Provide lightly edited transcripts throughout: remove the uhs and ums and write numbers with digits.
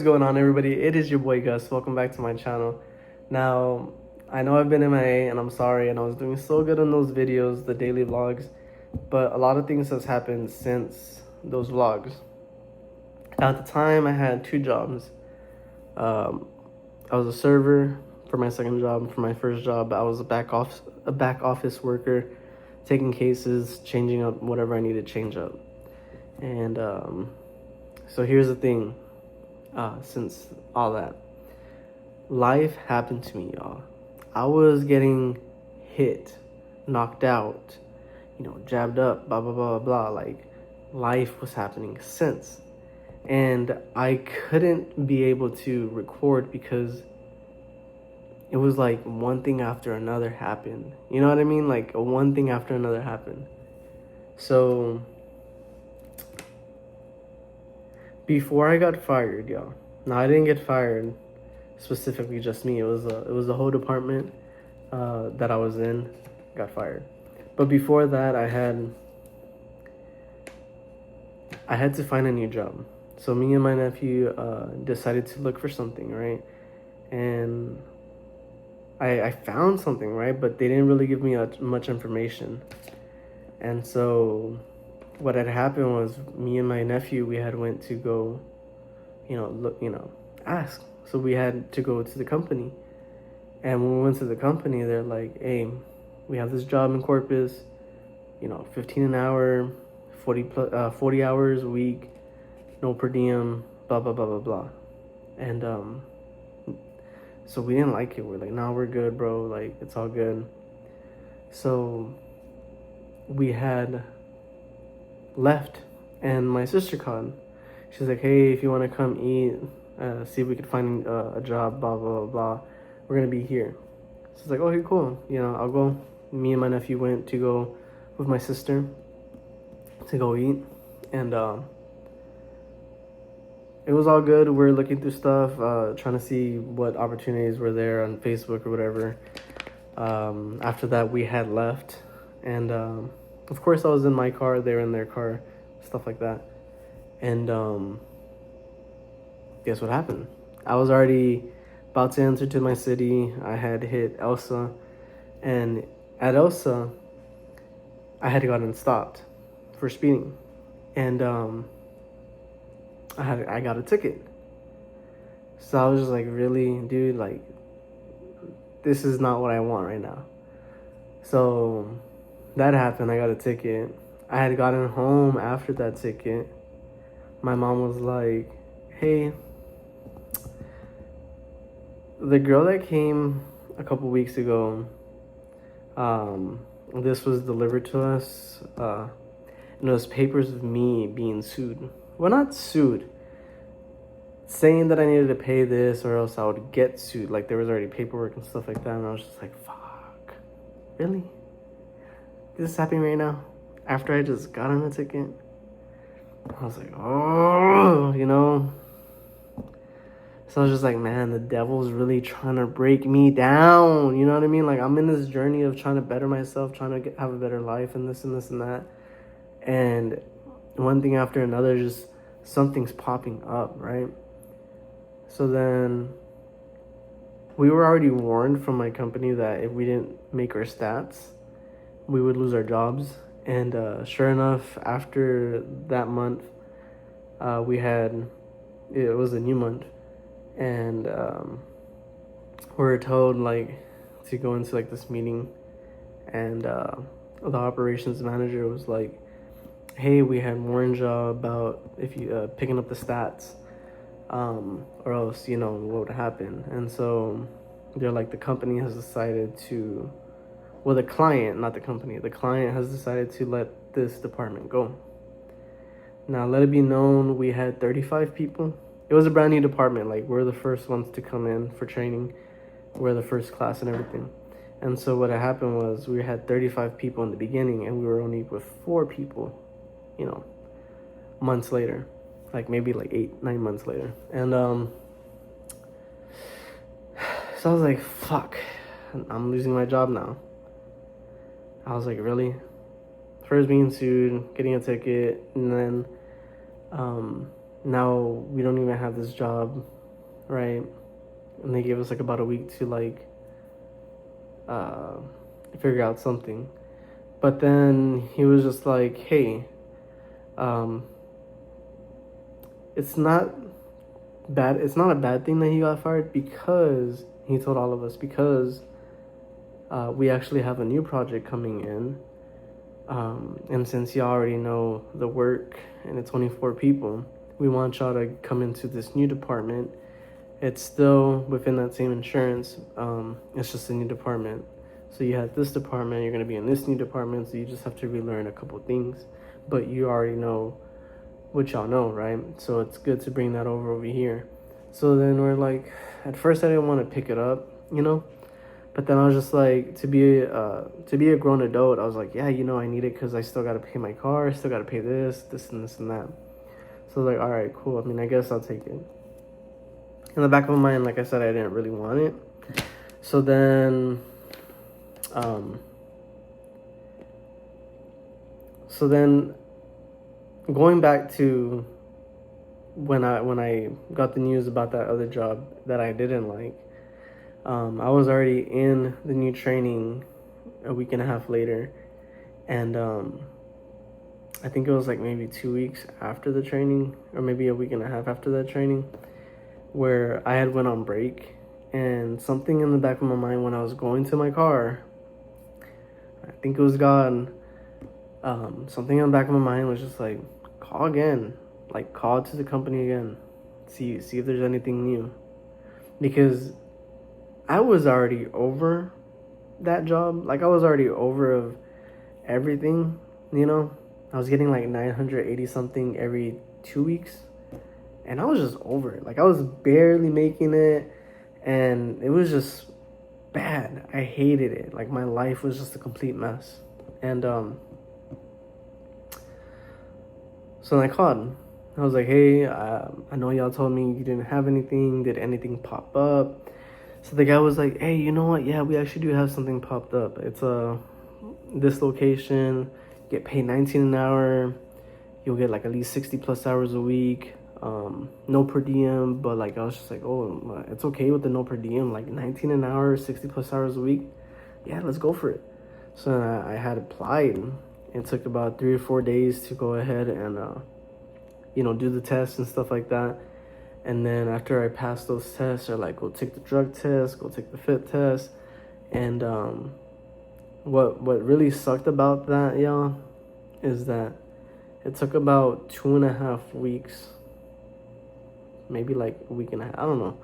What's going on, everybody? It is your boy Gus. Welcome back to my channel. Now, I know I've been MIA and I'm sorry, and I was doing so good on those videos, the daily vlogs, but a lot of things has happened since those vlogs. At the time, I had two jobs. Um, I was a server for my second job. For my first job, I was a back office worker, taking cases, changing up whatever I needed to change up. And so here's the thing. Since all that, life happened to me, y'all. I was getting hit, knocked out, jabbed up, blah, blah, blah, blah. Like, life was happening since. And I couldn't be able to record because it was like one thing after another happened. You know what I mean? Like, one thing after another happened. So, before I got fired, y'all. Now, I didn't get fired specifically just me. It was the whole department that I was in got fired. But before that, I had to find a new job. So me and my nephew decided to look for something, right? And I found something, right? But they didn't really give me much information. And so what had happened was me and my nephew, we had went to go, look, ask. So we had to go to the company. And when we went to the company, they're like, hey, we have this job in Corpus, 15 an hour, 40 hours a week, no per diem, blah, blah, blah, blah, blah. And so we didn't like it. We're like, no, we're good, bro. Like, it's all good. So we had left, and my sister called. She's like, hey, if you want to come eat, see if we could find a job, blah, blah, blah, blah. We're going to be here. So it's like, okay, cool. I'll go. Me and my nephew went to go with my sister to go eat. And it was all good. We're looking through stuff, trying to see what opportunities were there on Facebook or whatever. After that, we had left. And of course, I was in my car. They were in their car, stuff like that. And guess what happened? I was already about to enter to my city. I had hit Elsa, and at Elsa, I had gotten stopped for speeding, and I got a ticket. So I was just like, really, dude, like, this is not what I want right now. So that happened. I got a ticket. I had gotten home after that ticket. My mom was like, hey, the girl that came a couple weeks ago, this was delivered to us, and it was papers of me being sued. Well, not sued, saying that I needed to pay this or else I would get sued. Like, there was already paperwork and stuff like that, and I was just like, fuck, really? This is happening right now? After I just got on a ticket? I was like, oh, So I was just like, man, the devil's really trying to break me down. You know what I mean? Like, I'm in this journey of trying to better myself, trying to have a better life and this and this and that. And one thing after another, just something's popping up, right? So then we were already warned from my company that if we didn't make our stats, we would lose our jobs. And sure enough, after that month, it was a new month. And we were told, like, to go into, like, this meeting. And the operations manager was like, hey, we had warned y'all about if you picking up the stats, or else, what would happen. And so they're like, the company has decided to, well, the client, not the company, the client has decided to let this department go. Now, let it be known, we had 35 people. It was a brand new department. Like, we're the first ones to come in for training. We're the first class and everything. And so what had happened was we had 35 people in the beginning, and we were only with 4 people, months later. Like, maybe like 8-9 months later. And so I was like, fuck, I'm losing my job now. I was like, really? First being sued, getting a ticket, and then now we don't even have this job, right? And they gave us like about a week to like uh, figure out something. But then he was just like, hey, um, it's not bad. It's not a bad thing that he got fired, because he told all of us, because we actually have a new project coming in. And since you already know the work and it's only 4 people, we want y'all to come into this new department. It's still within that same insurance. It's just a new department. So you have this department, you're going to be in this new department, so you just have to relearn a couple things. But you already know what y'all know, right? So it's good to bring that over here. So then we're like, at first I didn't want to pick it up, you know? But then I was just like, to be a grown adult, I was like, yeah, I need it because I still got to pay my car, I still got to pay this, and this and that. So I was like, all right, cool. I mean, I guess I'll take it. In the back of my mind, like I said, I didn't really want it. So then, going back to when I got the news about that other job that I didn't like, I was already in the new training a week and a half later, and I think it was like maybe 2 weeks after the training, or maybe a week and a half after that training, where I had went on break, and something in the back of my mind when I was going to my car, I think it was God, something in the back of my mind was just like, call again, like call to the company again, see if there's anything new, because I was already over that job. Like I was already over of everything, I was getting like 980 something every 2 weeks, and I was just over it. Like I was barely making it, and it was just bad. I hated it. Like my life was just a complete mess. And so then I called. I was like, hey, I know y'all told me you didn't have anything. Did anything pop up? So the guy was like, hey, you know what? Yeah, we actually do have something popped up. It's this location. Get paid 19 an hour. You'll get like at least 60 plus hours a week. No per diem, but like I was just like, oh, it's okay with the no per diem. Like 19 an hour, 60 plus hours a week. Yeah, let's go for it. So I had applied. It took about 3 or 4 days to go ahead and do the tests and stuff like that. And then after I passed those tests, they're like, go take the drug test, go take the fit test. And what really sucked about that, y'all, is that it took about 2.5 weeks, maybe like a week and a half. I don't know.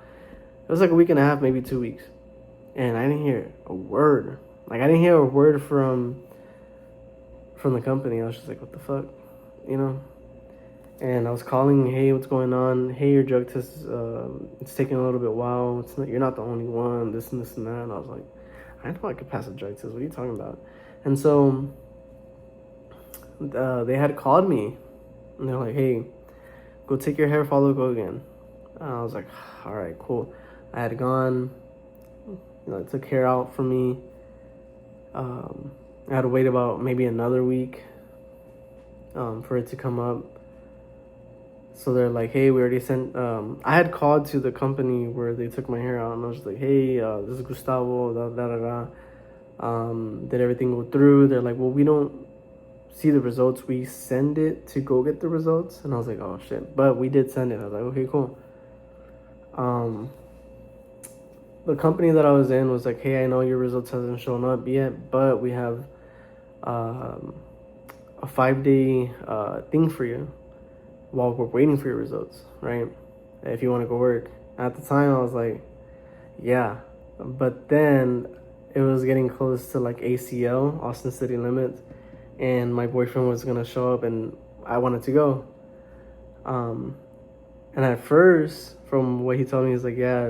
It was like a week and a half, maybe 2 weeks. And I didn't hear a word. Like I didn't hear a word from the company. I was just like, what the fuck, And I was calling, hey, what's going on? Hey, your drug test, it's taking a little bit while. You're not the only one, this and this and that. And I was like, I know I could pass a drug test. What are you talking about? And so they had called me, and they're like, hey, go take your hair follicle again. And I was like, all right, cool. I had gone, it took hair out for me. I had to wait about maybe another week for it to come up. So they're like, hey, we already sent, I had called to the company where they took my hair out, and I was like, hey, this is Gustavo, did everything go through? They're like, well, we don't see the results. We send it to go get the results. And I was like, oh shit, but we did send it. I was like, okay, cool. The company that I was in was like, hey, I know your results hasn't shown up yet, but we have a 5-day thing for you while we're waiting for your results, right? If you want to go work. At the time, I was like, yeah. But then it was getting close to like ACL, Austin City Limits, and my boyfriend was going to show up, and I wanted to go. And at first, from what he told me, he's like, yeah,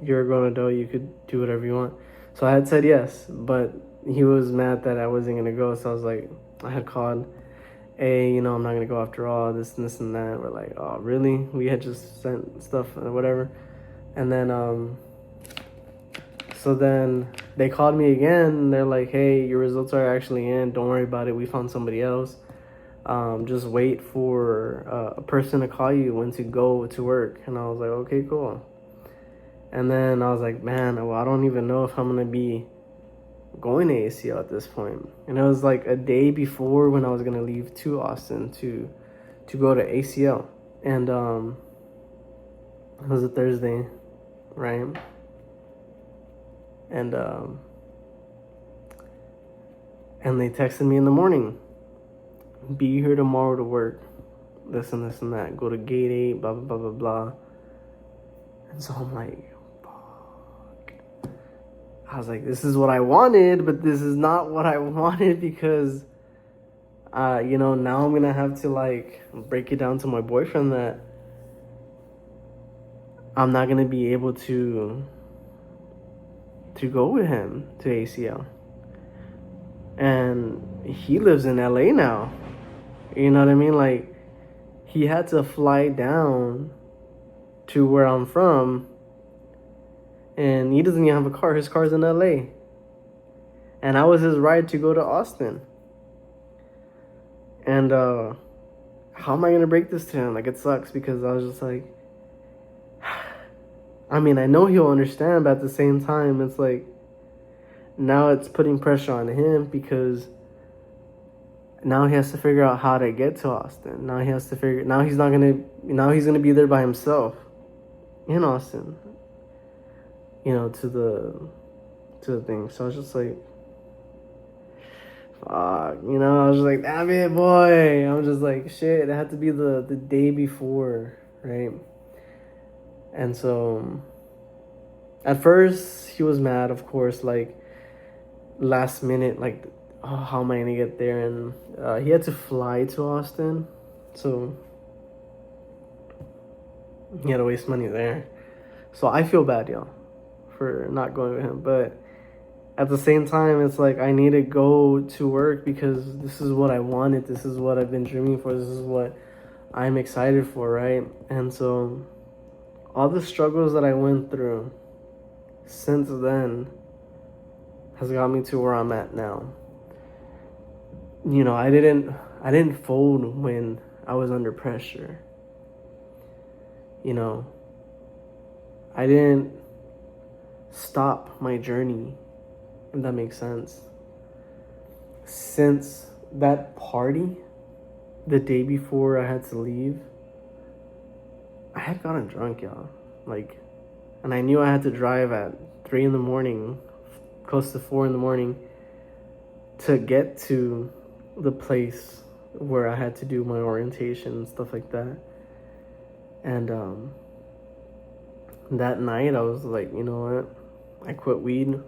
you're a grown adult, you could do whatever you want. So I had said yes, but he was mad that I wasn't going to go. So I was like, I had called, hey, I'm not going to go after all, this and this and that. We're like, oh, really? We had just sent stuff or whatever. And then, so then they called me again, and they're like, hey, your results are actually in. Don't worry about it. We found somebody else. just wait for a person to call you when to go to work. And I was like, okay, cool. And then I was like, man, well, I don't even know if I'm gonna be going to ACL at this point. And it was like a day before when I was gonna leave to Austin to go to ACL. And it was a Thursday, right? And and they texted me in the morning, be here tomorrow to work, this and this and that, go to gate 8, blah blah blah blah blah. And so I'm like, fuck. I was like, this is what I wanted, but this is not what I wanted, because now I'm gonna have to like break it down to my boyfriend that I'm not gonna be able to go with him to ACL. And he lives in LA now. You know what I mean? Like, he had to fly down to where I'm from, and he doesn't even have a car. His car's in LA. And I was his ride to go to Austin. And how am I gonna break this to him? Like, it sucks, because I was just like, I mean, I know he'll understand, but at the same time, it's like, now it's putting pressure on him, because now he has to figure out how to get to Austin. Now he's gonna be there by himself in Austin, to the thing. So I was just like, fuck, I was just like, damn it, boy. I'm just like, shit, it had to be the day before, right? And so at first he was mad, of course, like last minute, like, oh, how am I gonna get there? And he had to fly to Austin, so he had to waste money there. So I feel bad, y'all, for not going with him. But at the same time, it's like, I need to go to work because this is what I wanted. This is what I've been dreaming for. This is what I'm excited for, right? And so all the struggles that I went through since then has got me to where I'm at now. I didn't fold when I was under pressure. I didn't stop my journey, if that makes sense. Since that party, the day before I had to leave, I had gotten drunk, y'all. Like, and I knew I had to drive at 3 in the morning, close to 4 in the morning, to get to the place where I had to do my orientation and stuff like that. And that night I was like, you know what? I quit weed.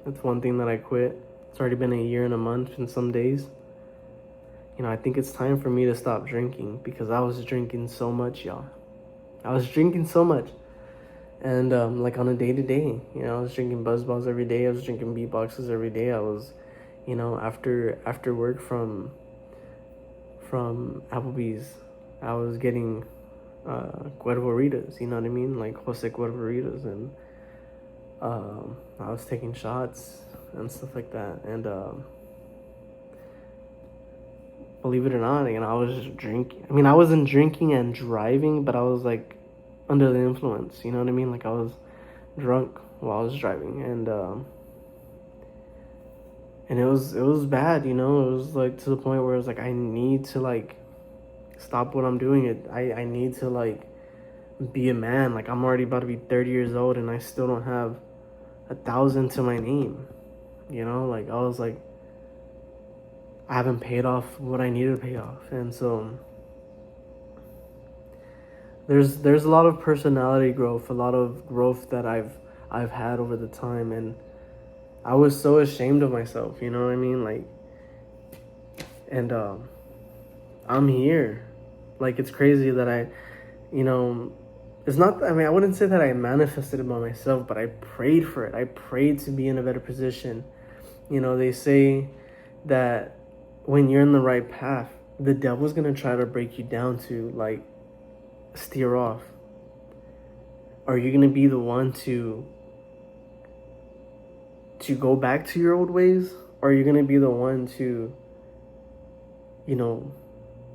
That's one thing that I quit. It's already been a year and a month and some days. I think it's time for me to stop drinking, because I was drinking so much, y'all. I was drinking so much. And like on a day-to-day, I was drinking Buzz Balls every day. I was drinking beatboxes every day. I was, after work from Applebee's, I was getting Cuervo Ritas, you know what I mean? Like Jose Cuervo Ritas. And I was taking shots and stuff like that. And believe it or not, I was just drinking. I mean, I wasn't drinking and driving, but I was like under the influence, you know what I mean? Like, I was drunk while I was driving, and it was bad, It was like to the point where it was like, I need to like stop what I'm doing. I need to like be a man. Like, I'm already about to be 30 years old, and I still don't have 1,000 to my name. Like, I was like, I haven't paid off what I needed to pay off. And so there's a lot of personality growth, a lot of growth that I've had over the time, and I was so ashamed of myself, you know what I mean? Like, and I'm here. Like, it's crazy that it's not, I wouldn't say that I manifested it by myself, but I prayed for it. I prayed to be in a better position. They say that when you're in the right path, the devil's gonna try to break you down to like steer off. Are you gonna be the one to go back to your old ways? Or are you gonna be the one to,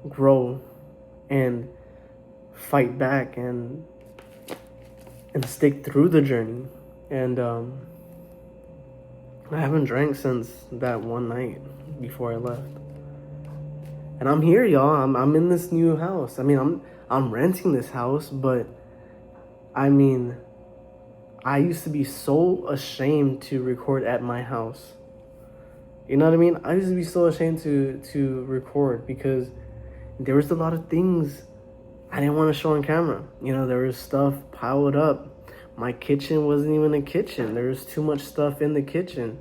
grow and fight back and stick through the journey. And I haven't drank since that one night before I left. And I'm here, y'all. I'm in this new house. I mean, I'm renting this house, but I mean, I used to be so ashamed to record at my house. You know what I mean? I used to be so ashamed to record because there was a lot of things I didn't want to show on camera. You know, there was stuff piled up. My kitchen wasn't even a kitchen. There was too much stuff in the kitchen.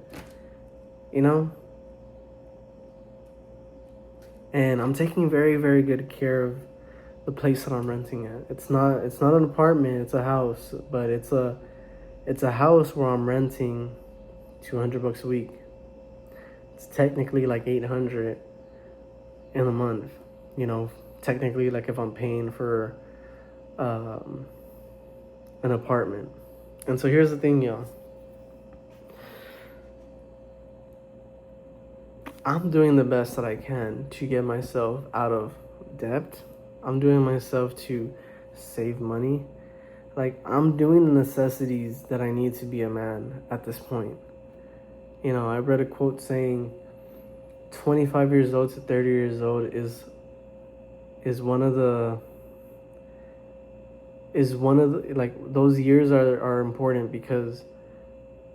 You know? And I'm taking very, very good care of the place that I'm renting at. It's not an apartment, it's a house, but it's a house where I'm renting $200 a week. It's technically like 800 in a month. You know, technically, like if I'm paying for an apartment. And so here's the thing, y'all. I'm doing the best that I can to get myself out of debt. I'm doing myself to save money. Like, I'm doing the necessities that I need to be a man at this point. You know, I read a quote saying 25 years old to 30 years old is one of the like, those years are important because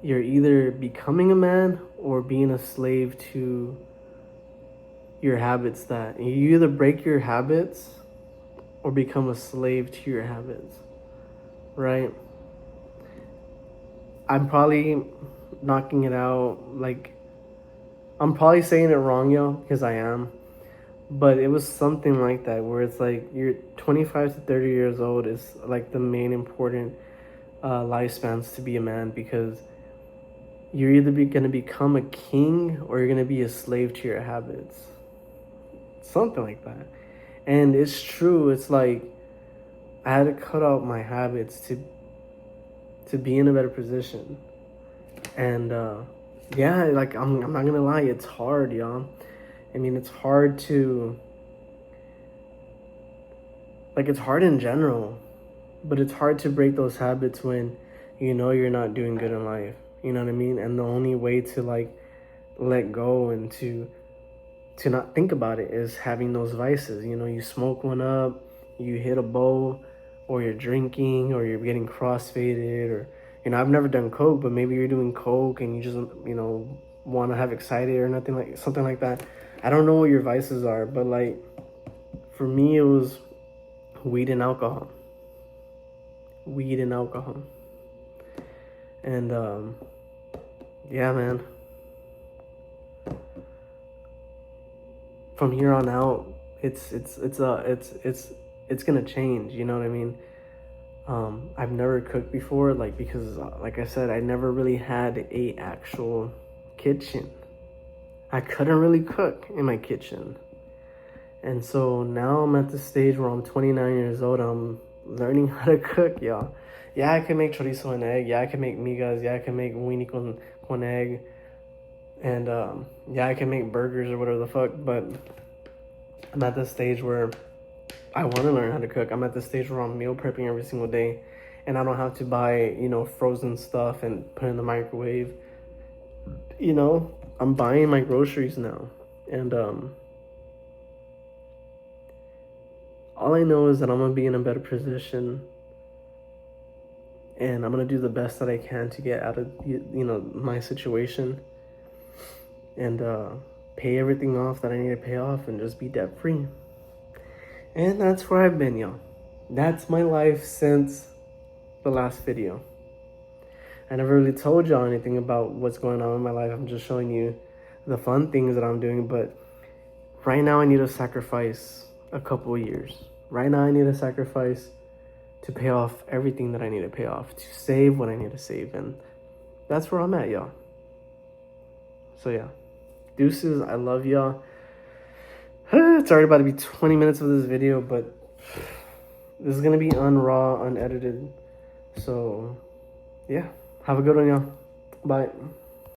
you're either becoming a man or being a slave to your habits. That you either break your habits or become a slave to your habits, right? I'm probably knocking it out, like, I'm probably saying it wrong, yo, because I am. But it was something like that, where it's like you're 25 to 30 years old is like the main important lifespans to be a man, because you're either going to become a king or you're going to be a slave to your habits. Something like that. And it's true. It's like I had to cut out my habits to be in a better position. And yeah, like I'm not going to lie, it's hard, y'all. I mean, it's hard to, like, it's hard in general, but it's hard to break those habits when you know you're not doing good in life. You know what I mean? And the only way to, like, let go and to not think about it is having those vices. You know, you smoke one up, you hit a bowl, or you're drinking, or you're getting crossfaded, or, you know, I've never done coke, but maybe you're doing coke and you just, you know, want to have excited or something like that. I don't know what your vices are, but, like, for me, it was weed and alcohol. And yeah, man, from here on out, it's gonna change. You know what I mean? I've never cooked before, like, because like I said, I never really had a actual kitchen. I couldn't really cook in my kitchen. And so now I'm at the stage where I'm 29 years old. I'm learning how to cook, y'all. Yeah, I can make chorizo and egg. Yeah, I can make migas. Yeah, I can make weenie con egg. And yeah, I can make burgers or whatever the fuck. But I'm at the stage where I want to learn how to cook. I'm at the stage where I'm meal prepping every single day. And I don't have to buy, you know, frozen stuff and put it in the microwave. You know, I'm buying my groceries now. And all I know is that I'm going to be in a better position, and I'm going to do the best that I can to get out of, you know, my situation, and pay everything off that I need to pay off and just be debt free. And that's where I've been, y'all. That's my life since the last video. I never really told y'all anything about what's going on in my life. I'm just showing you the fun things that I'm doing. But right now I need to sacrifice a couple of years. Right now I need to sacrifice to pay off everything that I need to pay off, to save what I need to save. And that's where I'm at, y'all. So yeah, deuces. I love y'all. It's already about to be 20 minutes of this video, but this is going to be unraw, unedited. So yeah, have a good one, y'all. Bye.